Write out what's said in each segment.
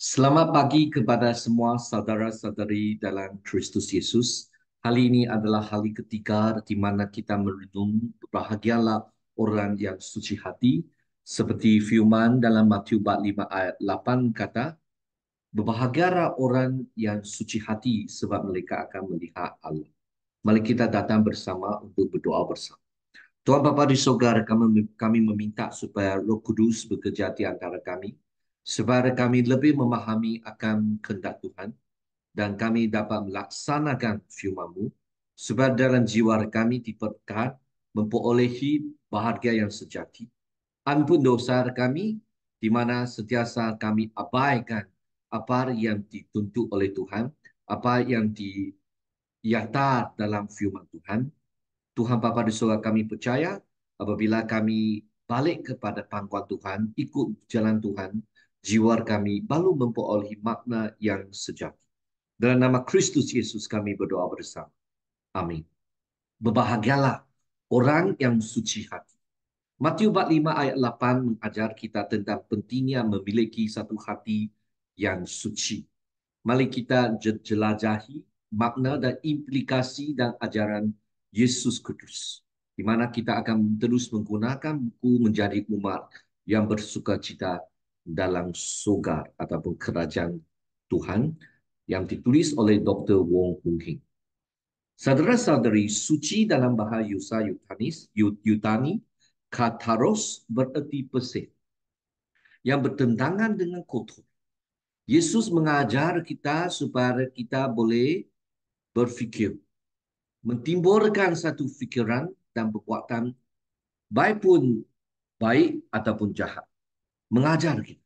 Selamat pagi kepada semua saudara-saudari dalam Kristus Yesus. Hari ini adalah hari ketiga di mana kita merenung berbahagialah orang yang suci hati. Seperti firman dalam Matius bab 5 ayat 8 kata, berbahagialah orang yang suci hati sebab mereka akan melihat Allah. Mari kita datang bersama untuk berdoa bersama. Tuhan Bapa di sorga, kami meminta supaya Roh Kudus bekerja di antara kami, supaya kami lebih memahami akan kehendak Tuhan, dan kami dapat melaksanakan firman-Mu, supaya dalam jiwa kami diberkat, memperolehi bahagia yang sejati. Ampun dosa kami, di mana sentiasa kami abaikan apa yang dituntut oleh Tuhan, apa yang dinyata dalam firman Tuhan. Tuhan Bapa di surga, kami percaya apabila kami balik kepada pangkuan Tuhan, ikut jalan Tuhan, jiwa kami baru memperolehi makna yang sejati. Dalam nama Kristus Yesus kami berdoa bersama. Amin. Berbahagialah orang yang suci hati. Matius bab 5 ayat 8 mengajar kita tentang pentingnya memiliki satu hati yang suci. Mari kita jelajahi makna dan implikasi dan ajaran Yesus Kudus, di mana kita akan terus menggunakan buku menjadi umat yang bersukacita dalam surga ataupun kerajaan Tuhan yang ditulis oleh Dr. Wong Hung Hing. Saudara-saudari, suci dalam bahasa Yunani, kataros bererti bersih, yang bertentangan dengan kotor. Yesus mengajar kita supaya kita boleh berfikir, mentimbulkan satu fikiran dan perbuatan baik pun baik ataupun jahat. Mengajar kita.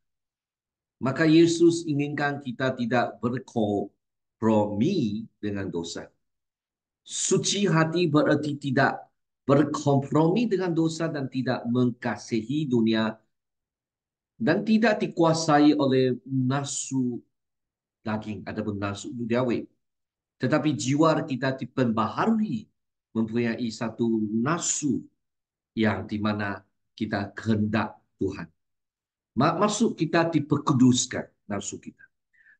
Maka Yesus inginkan kita tidak berkompromi dengan dosa. Suci hati berarti tidak berkompromi dengan dosa dan tidak mengasihi dunia dan tidak dikuasai oleh nafsu daging ataupun nafsu duniawi. Tetapi jiwa kita diperbaharui mempunyai satu nafsu yang di mana kita kehendak Tuhan. Maksud kita diperkuduskan nafsu kita.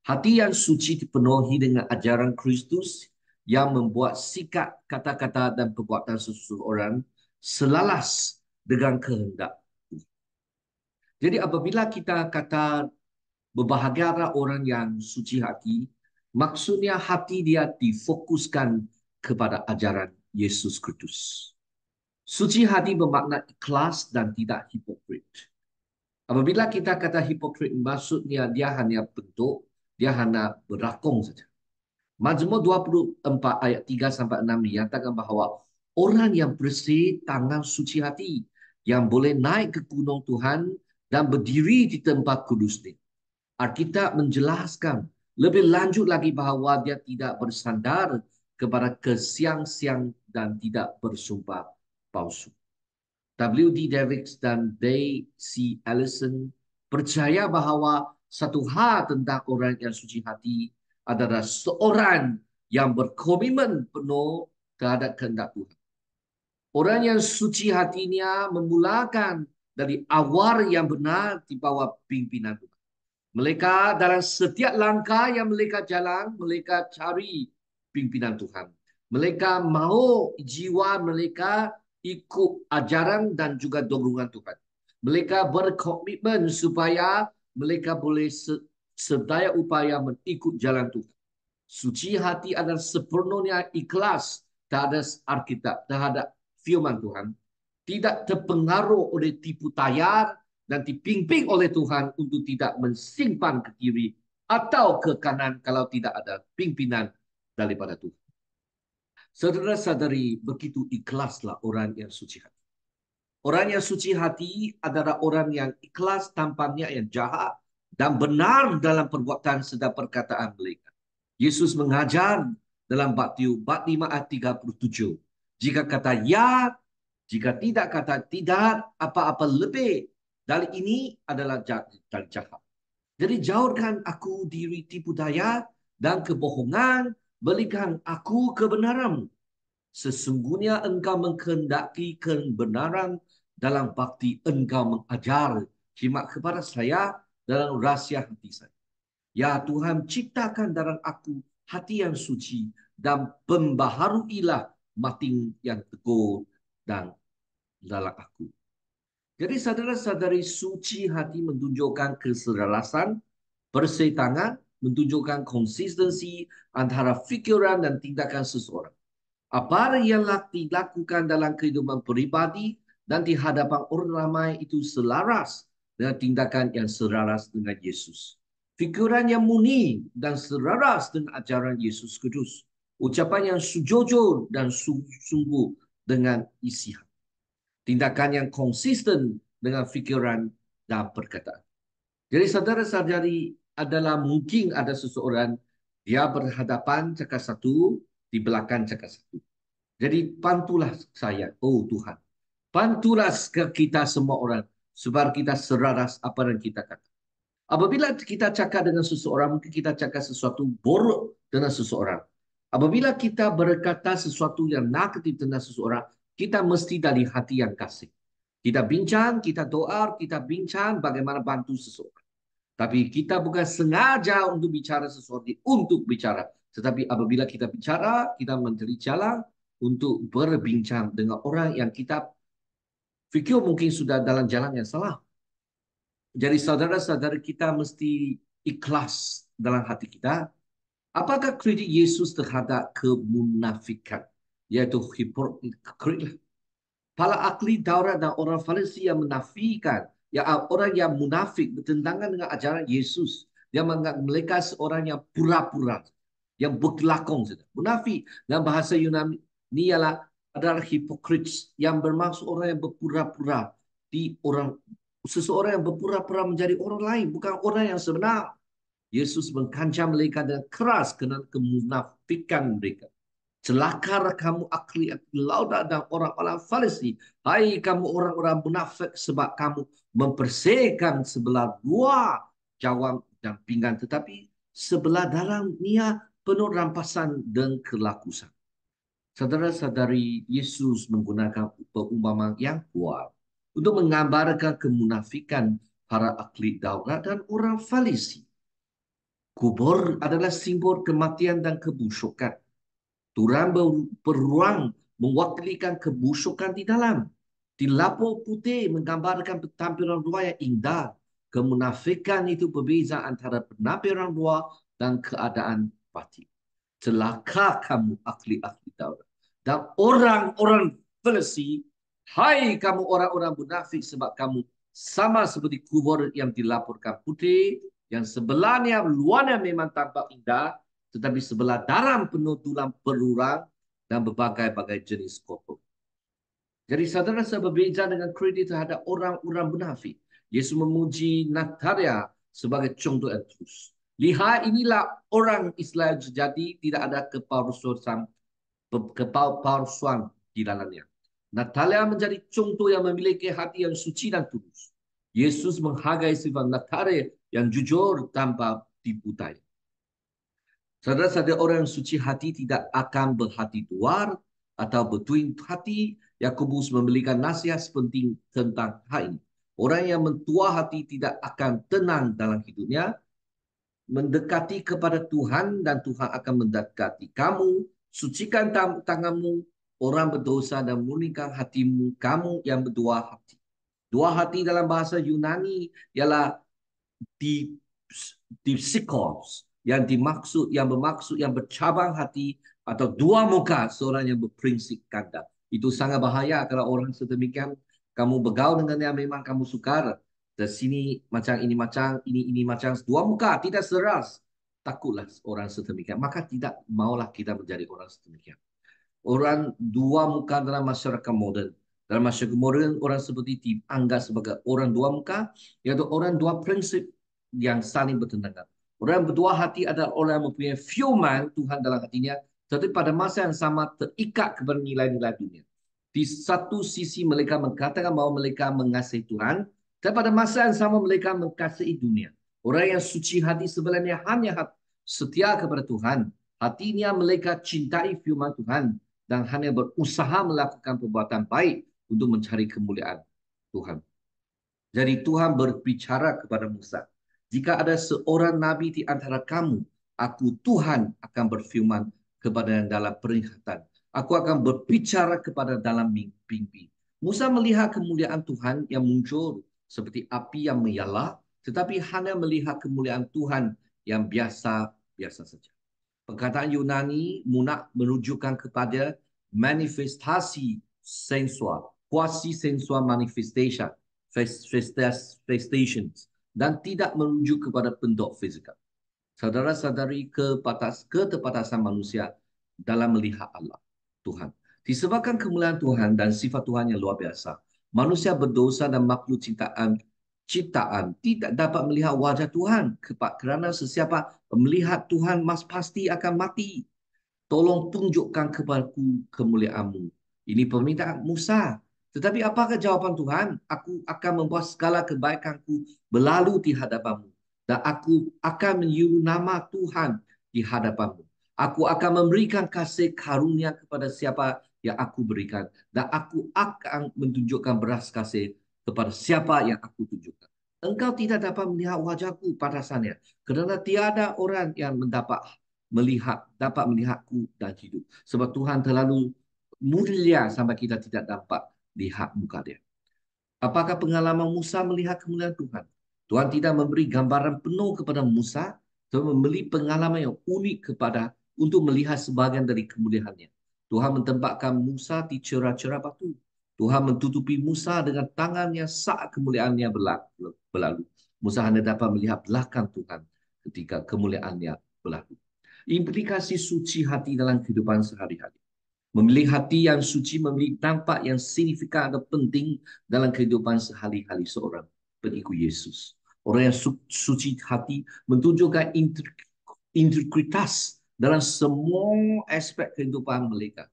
Hati yang suci dipenuhi dengan ajaran Kristus yang membuat sikap, kata-kata dan perbuatan seseorang selaras dengan kehendak. Jadi apabila kita kata berbahagialah orang yang suci hati, maksudnya hati dia difokuskan kepada ajaran Yesus Kristus. Suci hati bermakna ikhlas dan tidak hipokrit. Apabila kita kata hipokrit, maksudnya dia hanya bentuk, dia hanya berakong saja. Mazmur 24 ayat 3 sampai 6 menyatakan bahawa orang yang bersih tangan suci hati yang boleh naik ke gunung Tuhan dan berdiri di tempat kudus ini. Alkitab menjelaskan lebih lanjut lagi bahawa dia tidak bersandar kepada kesiang-siang dan tidak bersumpah palsu. W.D. Davids dan D.C. Ellison percaya bahawa satu hal tentang orang yang suci hati adalah seorang yang berkomitmen penuh terhadap kehendak Tuhan. Orang yang suci hatinya memulakan dari awal yang benar di bawah pimpinan Tuhan. Mereka dalam setiap langkah yang mereka jalan, mereka cari pimpinan Tuhan. Mereka mahu jiwa mereka ikut ajaran dan juga dorongan Tuhan. Mereka berkomitmen supaya mereka boleh sedaya upaya mengikut jalan Tuhan. Suci hati adalah sepenuhnya ikhlas terhadap Alkitab, terhadap firman Tuhan. Tidak terpengaruh oleh tipu tayar dan dipimpin oleh Tuhan untuk tidak mensimpan ke kiri atau ke kanan kalau tidak ada pimpinan daripada Tuhan. Saudara-saudari, begitu ikhlaslah orang yang suci hati. Orang yang suci hati adalah orang yang ikhlas tampaknya yang jahat dan benar dalam perbuatan serta perkataan mereka. Yesus mengajar dalam Matius bab 5 ayat 37. Jika kata ya, jika tidak kata tidak, apa-apa lebih dari ini adalah dari jahat. Jadi jauhkan aku diri tipu daya dan kebohongan, berikan aku kebenaran. Sesungguhnya engkau menghendaki kebenaran dalam bakti engkau mengajar khidmat kepada saya dalam rahsia hati saya. Ya Tuhan, ciptakan dalam aku hati yang suci dan pembaharuilah batin yang teguh dan dalam aku. Jadi saudara-saudari, suci hati menunjukkan keselarasan, bersih tangan, menunjukkan konsistensi antara fikiran dan tindakan seseorang. Apa yang dilakukan dalam kehidupan pribadi dan di hadapan orang ramai itu selaras dengan tindakan yang selaras dengan Yesus. Fikiran yang murni dan selaras dengan ajaran Yesus Kristus. Ucapan yang sujujur dan sungguh dengan isi hati. Tindakan yang konsisten dengan fikiran dan perkataan. Jadi saudara-saudari, adalah mungkin ada seseorang dia berhadapan cakap satu, di belakang cakap satu. Jadi bantulah saya, oh Tuhan. Bantulah kita semua orang supaya kita selaras apa yang kita kata. Apabila kita cakap dengan seseorang, mungkin kita cakap sesuatu buruk dengan seseorang. Apabila kita berkata sesuatu yang negatif tentang seseorang, kita mesti dari hati yang kasih. Kita bincang, kita doa, kita bincang bagaimana bantu seseorang. Tapi kita bukan sengaja untuk bicara sesuatu untuk bicara. Tetapi apabila kita bicara, kita mencari jalan untuk berbincang dengan orang yang kita fikir mungkin sudah dalam jalan yang salah. Jadi saudara-saudara kita mesti ikhlas dalam hati kita. Apakah kredit Yesus terhadap kemunafikan? Yaitu hipokrit. Para ahli Taurat dan orang Farisi yang menafikan, ya orang yang munafik bertentangan dengan ajaran Yesus. Dia menganggap mereka seorang yang pura-pura, yang berkelakon saja. Munafik dalam bahasa Yunani ialah adalah hipokrit yang bermaksud orang yang berpura-pura di orang seseorang yang berpura-pura menjadi orang lain, bukan orang yang sebenar. Yesus mengkancam mereka dengan keras kerana kemunafikan mereka. Celakalah kamu ahli-ahli Taurat dan orang-orang Farisi. Hai kamu orang-orang munafik sebab kamu membersihkan sebelah luar jawang dan pinggan. Tetapi sebelah dalamnya penuh rampasan dan kelakusan. Saudara-saudari, Yesus menggunakan perumpamaan yang kuat untuk menggambarkan kemunafikan para ahli Taurat dan orang Farisi. Kubur adalah simbol kematian dan kebusukan. Turan beruang mewakilikan kebusukan di dalam. Di lapor putih menggambarkan tampilan luar yang indah. Kemunafikan itu berbeza antara penampilan luar dan keadaan batin. Celaka kamu ahli-ahli Taurat. Dan orang-orang Farisi, hai kamu orang-orang munafik sebab kamu sama seperti kubur yang dilaporkan putih, yang sebelahnya luarnya memang tampak indah, tetapi sebelah dalam penuh tulang belulang dan berbagai-bagai jenis kotor. Jadi saudara-saudara berbeza dengan kredit terhadap orang-orang munafik. Yesus memuji Natalia sebagai contoh yang terus. Lihat inilah orang Israel sejati, tidak ada kepalsuan di dalamnya. Natalia menjadi contoh yang memiliki hati yang suci dan tulus. Yesus menghargai sifat Natalia yang jujur tanpa tipu daya. Saudara-saudara orang yang suci hati tidak akan berhati luar atau bertuing hati. Yakobus memberikan nasihat penting tentang hal ini. Orang yang mentua hati tidak akan tenang dalam hidupnya. Mendekati kepada Tuhan dan Tuhan akan mendekati kamu. Sucikan tanganmu, orang berdosa dan murnikan hatimu, kamu yang berdua hati. Dua hati dalam bahasa Yunani ialah dipsikos, yang bermaksud yang bercabang hati atau dua muka, seorang yang berprinsip ganda. Itu sangat bahaya kalau orang sedemikian kamu bergaul dengan yang memang kamu suka. Dari sini macam ini macam dua muka, tidak seras. Takutlah orang sedemikian. Maka tidak maulah kita menjadi orang sedemikian. Orang dua muka dalam masyarakat moden. Dalam masyarakat moden, orang seperti dianggap sebagai orang dua muka, iaitu orang dua prinsip yang saling bertentangan. Orang berdua hati adalah orang yang mempunyai firman Tuhan dalam hatinya, tetapi pada masa yang sama terikat kepada nilai-nilai dunia. Di satu sisi mereka mengatakan bahawa mereka mengasihi Tuhan, dan pada masa yang sama mereka mengasihi dunia. Orang yang suci hati sebenarnya hanya setia kepada Tuhan. Hatinya mereka cintai firman Tuhan dan hanya berusaha melakukan perbuatan baik untuk mencari kemuliaan Tuhan. Jadi Tuhan berbicara kepada Musa. Jika ada seorang nabi di antara kamu, aku Tuhan akan berfirman kepada yang dalam peringatan. Aku akan berbicara kepada dalam mimpi. Musa melihat kemuliaan Tuhan yang muncul seperti api yang menyala, tetapi hanya melihat kemuliaan Tuhan yang biasa-biasa saja. Perkataan Yunani munak menunjukkan kepada manifestasi sensual, quasi sensual manifestations dan tidak merujuk kepada bentuk fizikal. Saudara-saudari, ketepatasan manusia dalam melihat Allah, Tuhan. Disebabkan kemuliaan Tuhan dan sifat Tuhan yang luar biasa, manusia berdosa dan makhluk ciptaan tidak dapat melihat wajah Tuhan kerana sesiapa melihat Tuhan mas pasti akan mati. Tolong tunjukkan kepadaku kemuliaan-Mu. Ini permintaan Musa. Tetapi apakah jawaban Tuhan? Aku akan membuat segala kebaikanku berlalu di hadapan-Mu. Dan aku akan menyuruh nama Tuhan di hadapan-Mu. Aku akan memberikan kasih karunia kepada siapa yang aku berikan. Dan aku akan menunjukkan beras kasih kepada siapa yang aku tunjukkan. Engkau tidak dapat melihat wajahku padasannya. Kerana tiada orang yang dapat melihatku dan hidup. Sebab Tuhan terlalu mulia sampai kita tidak dapat lihat muka dia. Apakah pengalaman Musa melihat kemuliaan Tuhan? Tuhan tidak memberi gambaran penuh kepada Musa, tetapi memberi pengalaman yang unik untuk melihat sebahagian dari kemuliaannya. Tuhan menempatkan Musa di cerah-cerah batu. Tuhan mentutupi Musa dengan tangannya saat kemuliaannya berlalu. Musa hanya dapat melihat belakang Tuhan ketika kemuliaannya berlalu. Implikasi suci hati dalam kehidupan sehari-hari. Memilih hati yang suci memiliki dampak yang signifikan dan penting dalam kehidupan sehari-hari seorang pengikut Yesus. Orang yang suci hati menunjukkan integritas dalam semua aspek kehidupan mereka.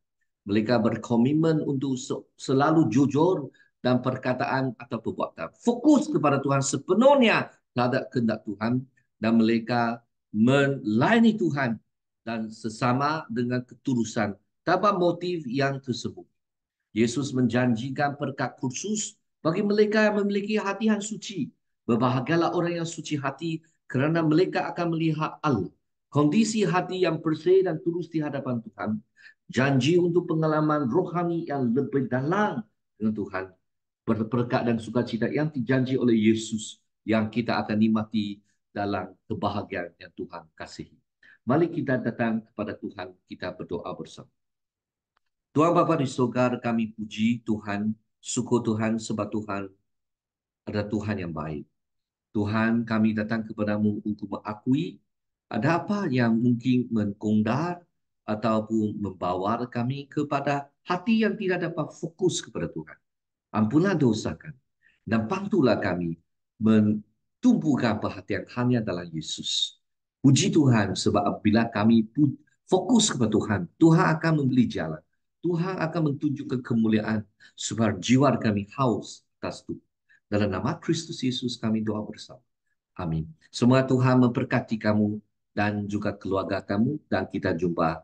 Mereka berkomitmen untuk selalu jujur dan perkataan atau perbuatan. Fokus kepada Tuhan sepenuhnya terhadap kehendak Tuhan dan mereka melayani Tuhan dan sesama dengan ketulusan tanpa motif yang tersebut. Yesus menjanjikan berkat khusus bagi mereka yang memiliki hati yang suci. Berbahagialah orang yang suci hati kerana mereka akan melihat Allah. Kondisi hati yang bersih dan tulus di hadapan Tuhan. Janji untuk pengalaman rohani yang lebih dalam dengan Tuhan. Berkat dan sukacita yang dijanji oleh Yesus yang kita akan nikmati dalam kebahagiaan yang Tuhan kasihi. Mari kita datang kepada Tuhan, kita berdoa bersama. Tuhan Bapa di surga, kami puji Tuhan, syukur Tuhan sebab Tuhan adalah Tuhan yang baik. Tuhan, kami datang kepadamu untuk mengakui ada apa yang mungkin mengkondar ataupun membawa kami kepada hati yang tidak dapat fokus kepada Tuhan. Ampunlah dosa kami dan bantulah kami mentumbuhkan perhatian hanya dalam Yesus. Puji Tuhan sebab apabila kami fokus kepada Tuhan, Tuhan akan memberi jalan. Tuhan akan menunjukkan kemuliaan supaya jiwa kami haus atas Tuhan. Dalam nama Kristus Yesus kami doa bersama. Amin. Semoga Tuhan memberkati kamu dan juga keluarga kamu dan kita jumpa